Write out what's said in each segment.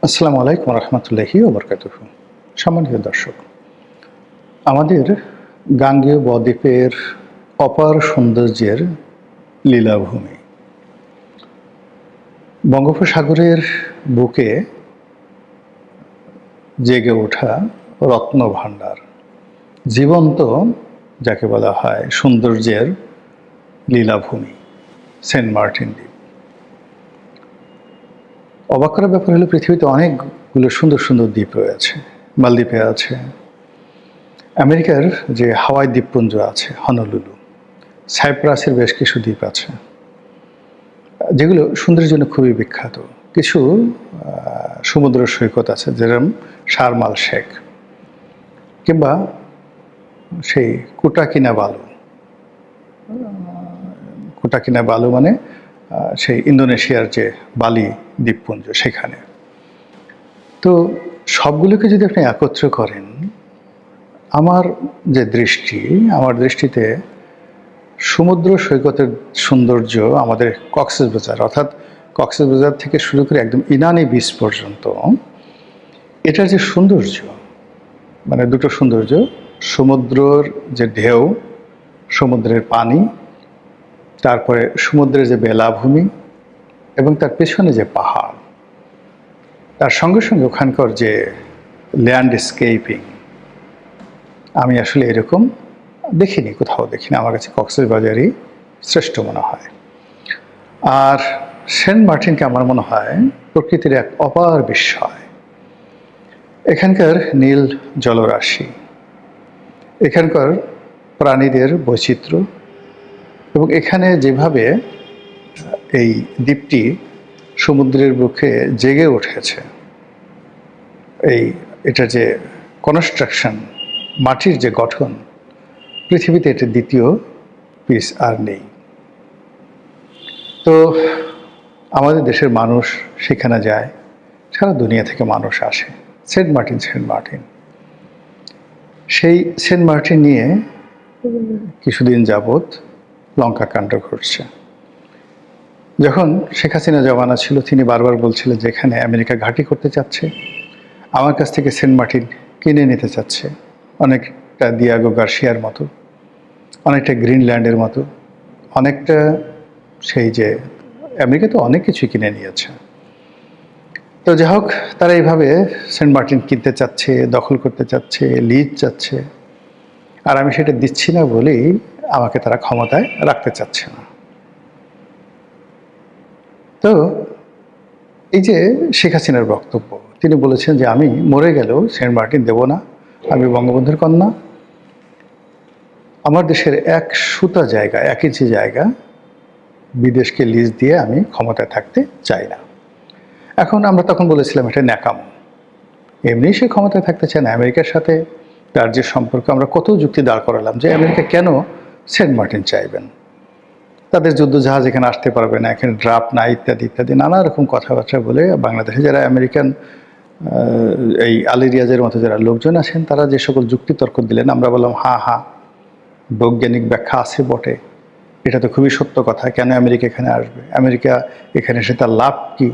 আসসালামু আলাইকুম রহমতুল্লাহি ওবরকাতুহু। সম্মানিত দর্শক, আমাদের গাঙ্গেয় বদ্বীপের অপার সৌন্দর্যের লীলাভূমি, বঙ্গোপসাগরের বুকে জেগে ওঠা রত্নভাণ্ডার, জীবন্ত যাকে বলা হয় সৌন্দর্যের লীলাভূমি সেন্ট মার্টিন দ্বীপ। অবাক করার ব্যাপার হলো পৃথিবীতে অনেকগুলো সুন্দর সুন্দর দ্বীপ রয়েছে। মালদ্বীপে আছে, আমেরিকার যে হাওয়াই দ্বীপপুঞ্জ আছে হনলুলু, সাইপ্রাসের বেশ কিছু দ্বীপ আছে যেগুলো সুন্দরের জন্য খুবই বিখ্যাত। কিছু সমুদ্র সৈকত আছে যেরকম শারমাল শেখ, কিংবা সেই কুটাকিনা বালু মানে সেই ইন্দোনেশিয়ার যে বালি দ্বীপপুঞ্জ সেখানে। তো সবগুলোকে যদি আপনি একত্র করেন, আমার দৃষ্টিতে সমুদ্র সৈকতের সৌন্দর্য আমাদের কক্সবাজার, অর্থাৎ কক্সবাজার থেকে শুরু করে একদম ইনানি বিচ পর্যন্ত, এটার যে সৌন্দর্য, মানে দুটো সৌন্দর্য, সমুদ্রের যে ঢেউ, সমুদ্রের পানি, তারপরে সমুদ্রের যে বেলাভূমি এবং তার পেছনে যে পাহাড়, তার সঙ্গে সঙ্গে ওখানকার যে ল্যান্ডস্কেপিং, আমি আসলে এরকম কোথাও দেখিনি। আমার কাছে কক্সবাজারই শ্রেষ্ঠ মনে হয়। আর সেন্ট মার্টিনকে আমার মনে হয় প্রকৃতির এক অপার বিস্ময়। এখানকার নীল জলরাশি, এখানকার প্রাণীদের বৈচিত্র্য, এবং এখানে যেভাবে এই দ্বীপটি সমুদ্রের বুকে জেগে উঠেছে, এটার যে কনস্ট্রাকশন, মাটির যে গঠন, পৃথিবীতে এটার দ্বিতীয় পিস আর নেই। তো আমাদের দেশের মানুষ সেখানে যায়, সারা দুনিয়া থেকে মানুষ আসে। সেন্ট মার্টিন সেই সেন্ট মার্টিন নিয়ে কিছুদিন যাবৎ লঙ্কা কাণ্ড ঘটছে। যখন শেখ হাসিনা জমানা ছিল, তিনি বারবার বলছিলেন যে এখানে আমেরিকা ঘাঁটি করতে চাচ্ছে, আমার কাছ থেকে সেন্ট মার্টিন কিনে নিতে চাচ্ছে, অনেকটা দিয়াগো গার্সিয়ার মতো, অনেকটা গ্রিনল্যান্ডের মতো, অনেকটা সেই যে আমেরিকা তো অনেক কিছুই কিনে নিয়েছে। তো যাই হোক, তারা এইভাবে সেন্ট মার্টিন কিনতে চাচ্ছে, দখল করতে চাচ্ছে, লিজ চাচ্ছে, আর আমি সেটা দিচ্ছি না বলেই আমাকে তারা ক্ষমতায় রাখতে চাচ্ছে না। তো এই যে শেখ হাসিনার বক্তব্য, তিনি বলেছেন যে আমি মরে গেলেও সেন্ট মার্টিন দেব না, আমি বঙ্গবন্ধুর কন্যা, আমার দেশের 1 ইঞ্চি জায়গা বিদেশকে লিজ দিয়ে আমি ক্ষমতায় থাকতে চাই না। এখন আমরা তখন বলেছিলাম এটা ন্যাকামো, এমনি সে ক্ষমতায় থাকতে চায় না। আমেরিকার সাথে তার যে সম্পর্ক, আমরা কত যুক্তি দাঁড় করালাম যে আমেরিকা কেন সেন্ট মার্টিন চাইবেন, তাদের যুদ্ধজাহাজ এখানে আসতে পারবে না, এখানে ড্রাফট নাই, ইত্যাদি ইত্যাদি নানা রকম কথাবার্তা বলে বাংলাদেশে যারা আমেরিকান এই আলী রিয়াজের মতো যারা লোকজন আছেন, তারা যে সকল যুক্তি তর্ক দিলেন, আমরা বললাম হ্যাঁ, বৈজ্ঞানিক ব্যাখ্যা আছে বটে, এটা তো খুবই সত্য কথা। কেন আমেরিকা এখানে আসবে? আমেরিকা এখানে এসে তার লাভ কি?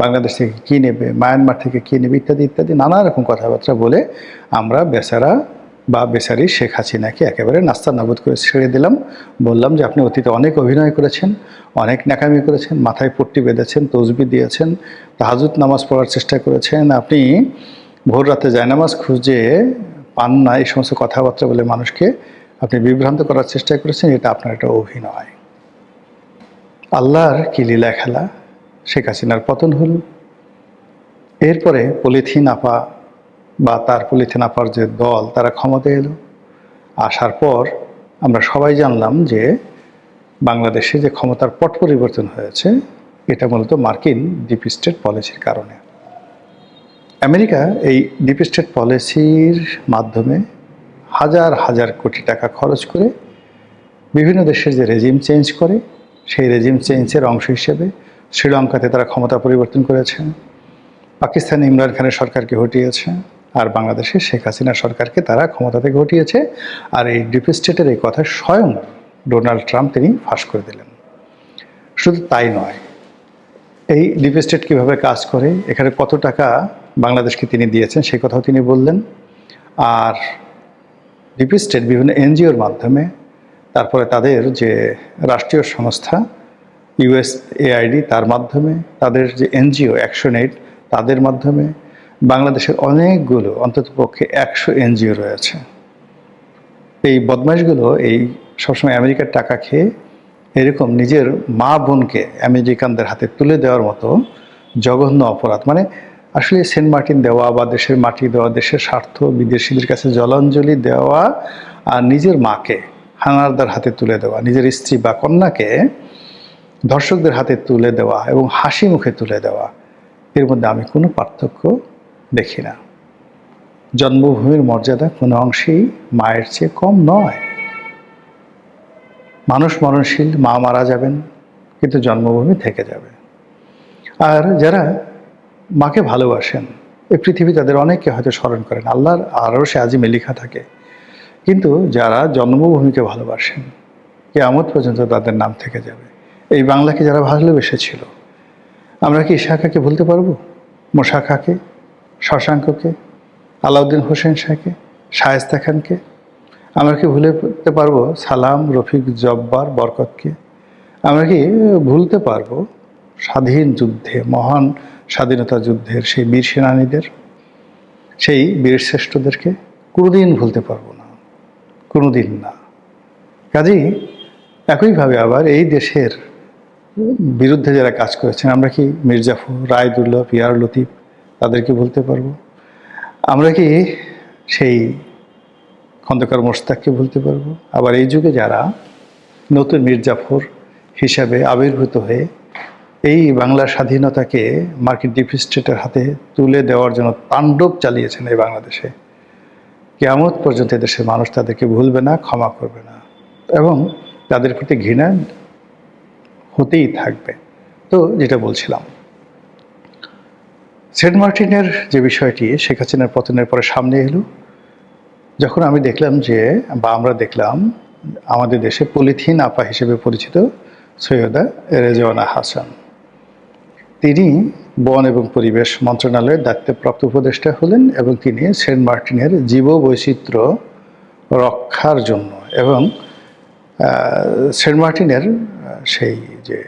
বাংলাদেশ থেকে কী নেবে? মায়ানমার থেকে কী নেবে? ইত্যাদি ইত্যাদি নানা রকম কথাবার্তা বলে আমরা বেচারি শেখ হাসিনাকে একেবারে নাস্তা নাবুদ করে ছেড়ে দিলাম। বললাম যে আপনি অতীতে অনেক অভিনয় করেছেন, অনেক ন্যাকামি করেছেন, মাথায় পট্টি বেঁধেছেন, তসবি দিয়েছেন, তাহাজ্জুদ নামাজ পড়ার চেষ্টা করেছেন, আপনি ভোর রাতে জায়নামাজ খুঁজে পান না, এই সমস্ত কথাবার্তা বলে মানুষকে আপনি বিভ্রান্ত করার চেষ্টা করেছেন। এটা আপনার একটা অভিনয়। আল্লাহর কি লীলা খেলা, শেখ হাসিনার পতন হল। এরপরে পলিথিন আপা বা তার পলিথিন আপার যে দল, তারা ক্ষমতায় এলো। আসার পর আমরা সবাই জানলাম যে বাংলাদেশে যে ক্ষমতার পট পরিবর্তন হয়েছে, এটা মূলত মার্কিন ডিপ স্টেট পলিসির কারণে। আমেরিকা এই ডিপ স্টেট পলিসির মাধ্যমে হাজার হাজার কোটি টাকা খরচ করে বিভিন্ন দেশের যে রেজিম চেঞ্জ করে, সেই রেজিম চেঞ্জের অংশ হিসেবে শ্রীলঙ্কাতে তারা ক্ষমতা পরিবর্তন করেছে, পাকিস্তানে ইমরান খানের সরকারকে হটিয়েছে, আর বাংলাদেশে শেখ হাসিনার সরকারকে তারা ক্ষমতা থেকে হটিয়েছে। আর এই ডিপ স্টেটের এই কথা স্বয়ং ডোনাল্ড ট্রাম্প তিনি ফাঁস করে দিলেন। শুধু তাই নয়, এই ডিপ স্টেট কীভাবে কাজ করে, এখানে কত টাকা বাংলাদেশকে তিনি দিয়েছেন সেই কথাও তিনি বললেন। আর ডিপ স্টেট বিভিন্ন এনজিওর মাধ্যমে, তারপরে তাদের যে রাষ্ট্রীয় সংস্থা USAID তার মাধ্যমে, তাদের যে এনজিও অ্যাকশন-এইড তাদের মাধ্যমে, বাংলাদেশের অনেকগুলো অন্ততপক্ষে 100 এনজিও রয়েছে। এই বদমাইশগুলো এই সবসময় আমেরিকার টাকা খেয়ে এরকম নিজের মা বোনকে আমেরিকানদের হাতে তুলে দেওয়ার মতো জঘন্য অপরাধ, মানে আসলে সেন্ট মার্টিন দেওয়া বা দেশের মাটি দেওয়া, দেশের স্বার্থ বিদেশিদের কাছে জলাঞ্জলি দেওয়া, আর নিজের মাকে হানাদার হাতে তুলে দেওয়া, নিজের স্ত্রী বা কন্যাকে ধর্ষকদের হাতে তুলে দেওয়া এবং হাসি মুখে তুলে দেওয়া, এর মধ্যে আমি কোনো পার্থক্য দেখি না। জন্মভূমির মর্যাদা কোনো অংশেই মায়ের চেয়ে কম নয়। মানুষ মরণশীল, মা মারা যাবেন, কিন্তু জন্মভূমি থেকে যাবে। আর যারা মাকে ভালোবাসেন, এই পৃথিবী তাদের অনেককে হয়তো স্মরণ করেন, আল্লাহর আরশে আজিমে লেখা থাকে, কিন্তু যারা জন্মভূমিকে ভালোবাসেন কিয়ামত পর্যন্ত তাদের নাম থেকে যাবে। এই বাংলাকে যারা ভালোবেসেছিল, আমরা কি ইশাখাকে ভুলতে পারবো? মোশা খাঁকে, শশাঙ্ককে, আলাউদ্দিন হোসেন শাহকে, শায়েস্তা খানকে? আমরা কি ভুলতে পারবো সালাম, রফিক, জব্বার, বরকতকে? আমরা কি ভুলতে পারবো স্বাধীন যুদ্ধে, মহান স্বাধীনতা যুদ্ধের সেই বীর সেনানীদের, সেই বীর শ্রেষ্ঠদেরকে? কোনোদিন ভুলতে পারবো না, কোনোদিন না। কাজেই একইভাবে আবার এই দেশের বিরুদ্ধে যারা কাজ করেছেন, আমরা কি মির্জাফর, রায়দুল্লাহ, পিয়ার লতিফ তাদেরকে ভুলতে পারবো? আমরা কি সেই খন্দকার মোশতাককে ভুলতে পারবো? আবার এই যুগে যারা নতুন মির্জাফর হিসাবে আবির্ভূত হয়ে এই বাংলার স্বাধীনতাকে মার্কিন ডিপ স্টেটের হাতে তুলে দেওয়ার জন্য তাণ্ডব চালিয়েছেন এই বাংলাদেশে, কিয়ামত পর্যন্ত দেশের মানুষ তাদেরকে ভুলবে না, ক্ষমা করবে না, এবং তাদের প্রতি ঘৃণা হতেই থাকবে। তো যেটা বলছিলাম, সেন্ট মার্টিনের যে বিষয়টি শেখ হাসিনার পতনের পরে সামনে এলো, যখন আমি দেখলাম যে, বা আমরা দেখলাম, আমাদের দেশে পলিথিন আপা হিসেবে পরিচিত সৈয়দা রেজওয়ানা হাসান, তিনি বন এবং পরিবেশ মন্ত্রণালয়ের দায়িত্বপ্রাপ্ত উপদেষ্টা হলেন, এবং তিনি সেন্ট মার্টিনের জীববৈচিত্র্য রক্ষার জন্য এবং সেন্ট মার্টিনের সেই যে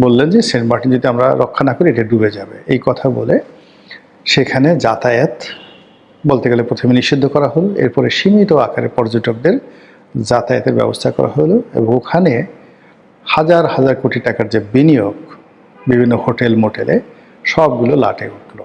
বললেন যে সেন্ট মার্টিন যদি আমরা রক্ষা না করি এটা ডুবে যাবে, এই কথা বলে সেখানে যাতায়াত বলতে গেলে প্রথমে নিষিদ্ধ করা হলো, এরপরে সীমিত আকারে পর্যটকদের যাতায়াতের ব্যবস্থা করা হলো, এবং ওখানে হাজার হাজার কোটি টাকার যে বিনিয়োগ বিভিন্ন হোটেল মোটেলে, সবগুলো লাটে উঠল।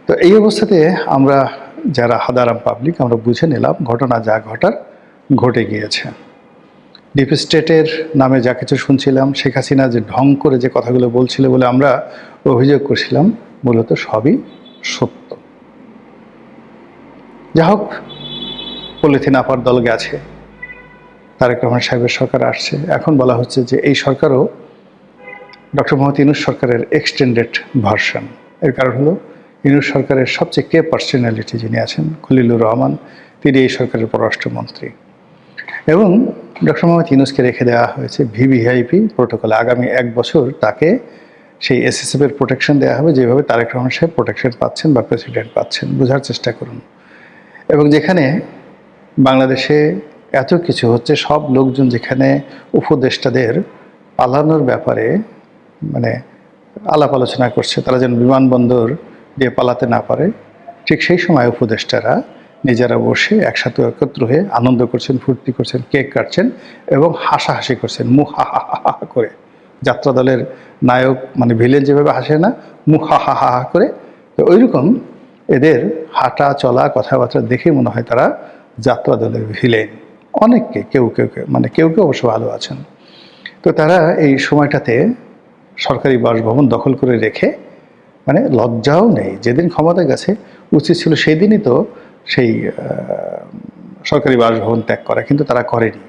তো এই অবস্থাতে আমরা যারা হাদারাম পাবলিক, আমরা বুঝে নিলাম ঘটনা যা ঘটার ঘটে গিয়েছে। ডিপ স্টেটের নামে যা কিছু শুনছিলাম, শেখ হাসিনা যে ঢং করে যে কথাগুলো বলছিল বলে আমরা অভিযোগ করছিলাম, মূলত সবই সত্য। যা হোক, পলিথিন আপার দল গেছে, তারেক রহমান সাহেবের সরকার আসছে, এখন বলা হচ্ছে যে এই সরকারও ডক্টর মোহাম্মদ ইউনূস সরকারের এক্সটেন্ডেড ভার্সন। এর কারণ হলো ইউনূস সরকারের সবচেয়ে কে পার্সোনালিটি যিনি আছেন, খলিলুর রহমান, তিনি এই সরকারের পররাষ্ট্রমন্ত্রী, এবং ডক্টর মোহাম্মদ ইউনূসকে রেখে দেওয়া হয়েছে ভিভিআইপি প্রোটোকলে। আগামী 1 বছর তাকে সেই এসএসএফের প্রোটেকশন দেওয়া হবে, যেভাবে তারেক রহমান সাহেব প্রোটেকশন পাচ্ছেন বা প্রেসিডেন্ট পাচ্ছেন। বোঝার চেষ্টা করুন। এবং যেখানে বাংলাদেশে এত কিছু হচ্ছে, সব লোকজন যেখানে উপদেষ্টাদের পালানোর ব্যাপারে মানে আলাপ আলোচনা করছে, তারা যেন বিমানবন্দর দিয়ে পালাতে না পারে, ঠিক সেই সময় উপদেষ্টারা নিজেরা বসে একসাথে একত্র হয়ে আনন্দ করছেন, ফুর্তি করছেন, কেক কাটছেন এবং হাসাহাসি করছেন, মুখ হা হা হা হা করে। যাত্রা দলের নায়ক মানে ভিলেন যেভাবে হাসে না, মুখ হা হা হা করে, তো ওইরকম এদের হাঁটা চলা কথাবার্তা দেখে মনে হয় তারা যাত্রা দলের ভিলেন। অনেককে কেউ মানে কেউ অবশ্য ভালো আছেন। তো তারা এই সময়টাতে সরকারি বাসভবন দখল করে রেখে, মানে লজ্জাও নেই, যেদিন ক্ষমতা গেছে উচিত ছিল সেই দিনই তো সেই সরকারি বাসভবন ত্যাগ করা, কিন্তু তারা করেনি।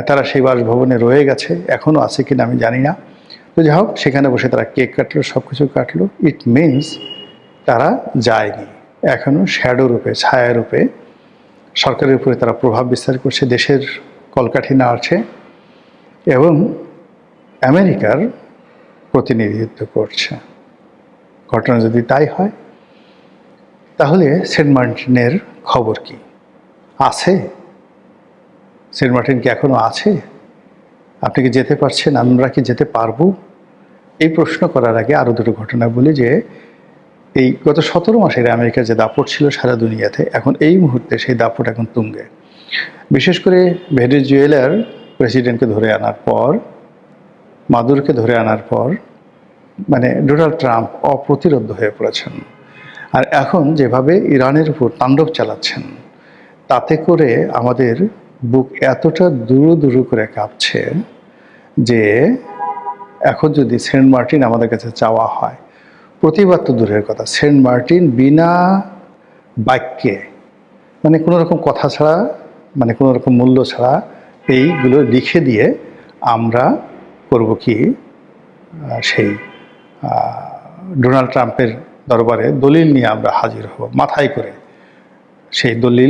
তারা সেই বাসভবনে রয়ে গেছে, এখনও আছে কিনা আমি জানি না। তো যাই হোক, সেখানে বসে তারা কেক কাটলো, সব কিছু কাটলো। ইট মিনস তারা যায়নি, এখনও শ্যাডো রূপে, ছায়া রূপে সরকারের উপরে তারা প্রভাব বিস্তার করছে, দেশের কলকাঠি নাড়ছে। এবং আমেরিকার প্রতিনিধিত্ব করছে। ঘটনা যদি তাই হয়, তাহলে সেন্ট মার্টিনের খবর কি? আছে? সেন্ট মার্টিন কি এখনো আছে? আপনি কি যেতে পারছেন? আমরা কি যেতে পারবো? এই প্রশ্ন করার আগে আরও দুটো ঘটনা বলি যে, এই গত 17 মাসের আমেরিকার যে দাপট ছিল সারা দুনিয়াতে, এখন এই মুহূর্তে সেই দাপট এখন তুঙ্গে। বিশেষ করে ভেনেজুয়েলার প্রেসিডেন্টকে ধরে আনার পর, মাদুরোকে ধরে আনার পর, মানে ডোনাল্ড ট্রাম্প অপ্রতিরোধ্য হয়ে পড়েছেন। আর এখন যেভাবে ইরানের উপর তাণ্ডব চালাচ্ছেন, তাতে করে আমাদের বুক এতটা দুরু দুরু করে কাঁপছে যে এখন যদি সেন্ট মার্টিন আমাদের কাছে চাওয়া হয়, প্রতিবাদ তো দূরের কথা, সেন্ট মার্টিন বিনা বাক্যে, মানে কোনো রকম কথা ছাড়া, মানে কোনো রকম মূল্য ছাড়া এইগুলো লিখে দিয়ে আমরা করব কি, সেই ডোনাল্ড ট্রাম্পের দরবারে দলিল নিয়ে আমরা হাজির হব, মাথায় করে সেই দলিল